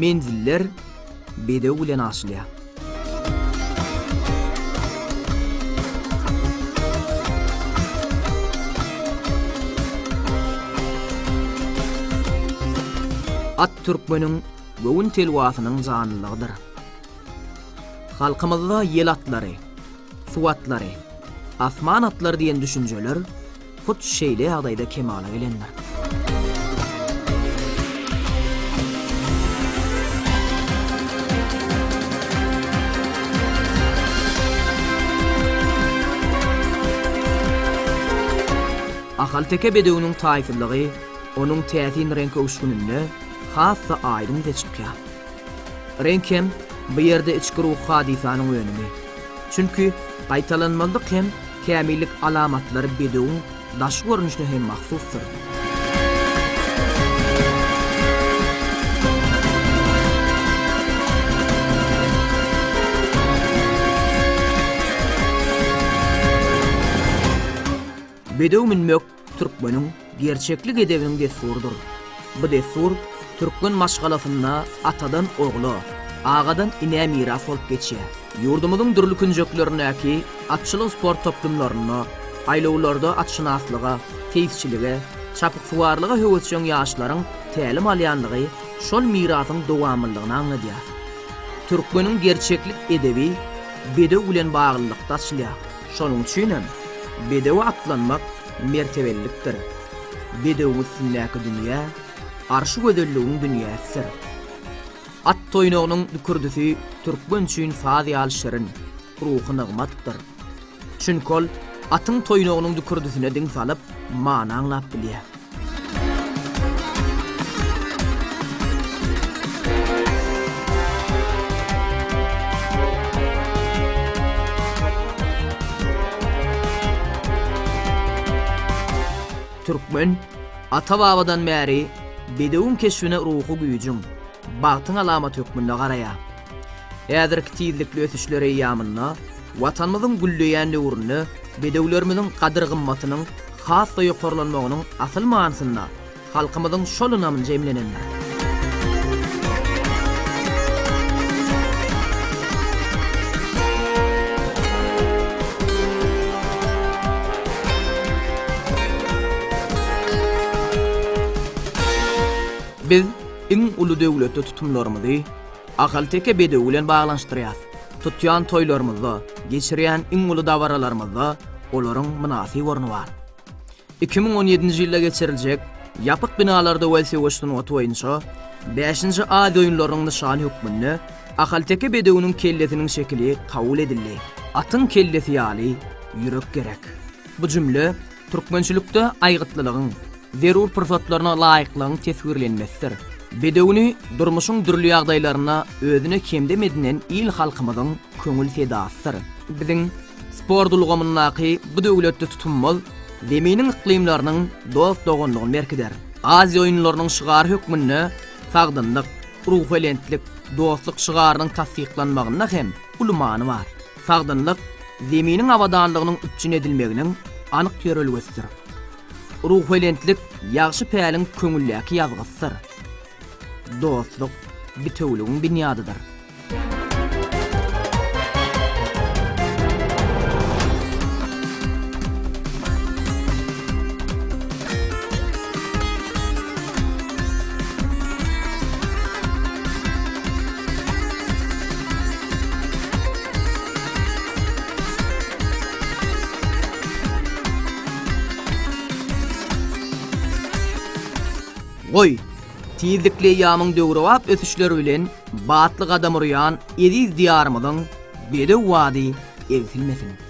menziller bedew bilen aşylýar. At türkmeniň göwün telwasynyň janlygydyr. Halkymyzda yel atlary, su atlary, asman atlary diýen düşünjeler hut şeýle ýagdaýda kemala gelenler. Ahalteke bedewiniň taýfylygy onuň täsin renk öwüşgüninde hassa aýdym geçipýär. Renkem bu ýerde içki ruh hadisanyň önümi. Çünki gaýtalanmalyk hem kämillik alamatlary bedewiň daş görnüşine hem mahsusdur. Bedew minmek türkmeniň gerçeklik edebiniň desturdur. Bu destur türkmen maşgalasynda atadan ogla, agadan ine miras bolup geçýär. Ýurdumyzyň dürli künjeklerindäki atçylyk sport toplumlaryna, aýlawlarda atşynaslyga, teýsçilige, çapyk suwarlyga höwetçiň ýaşlaryň tälim alýanlygy şol mirasyň dowamlygyny aňladýar. Türkmeniň gerçeklik edebi bedew bilen baglylykda açylýar. Şonuň üçin bedew atlanmak mertebellikdir. Bedew üstünläki dünýä arşy gödellüğün dünýäsi. At toýnagynyň dükürdüsi türkmen üçin fazial şirin, ruhy nygmatdyr. Çünki ol atyň toýnagynyň dükürdüsine diň salyp many anlap bilýär. Türkmen ata-babadan bäri bedewiň keşfine ruhy güýjüň, bagtyň alamaty hökmünde garaýar. Häzirki tizlikli ötüşleri ýamynda watanymyzyň gülleýän döwrüne bedewlerimiziň gadyr-gymmatynyň hassa ýokarlanmagynyň asyl manysynda halkymyzyň şol namynja emlenenler. Biz iň uly döwletde tutumlarymyzy ahalteke bedew bilen baglanşdyrýar. Tutýan toýlarymyzda, geçirýän iň uly dawaralarymyzda olaryň münasy orny bar. 2017-nji ýylda geçiriljek ýapyk binalarda welsi goşdun otoýunça 5-nji A doýunlarynyň nişany hökmünde ahalteke bedewiniň kelletiniň şekli kabul edildi. Atyň kelleti ýaly ýürek gerek. Bu jümle türkmençilikde aýgytlylygyň zerur pursatlaryna laýyklygyň teswirlenmesidir. Bedewini durmuşyň dürli ýagdaýlaryna özüne kemdemedinen il halkymyzyň köňül sedasydyr. Biziň sport ulgamyndaky bu döwletde tutummal zeminiň iklimlarynyň dost doganlygyny merkider. Aziýa oýunlarynyň şygar hökmünde sagdynlyk, ruhvelentlik, dostlyk şygarynyň tasdiklanmagyna hem ulmany bar. Sagdynlyk zeminiň awadanlygynyň üçin edilmeginiň anyk ýörelgesidir. Ruhvelentlik ýagşy päliň köňüldäki ýazgysydyr. Dostluk bitewligiň binýadydyr. Goy, tizlikli ýamyň döwrewap ötüşleri bilen batlyk adam urýan ediz diýarymyzyň bedew wady egsilmesin.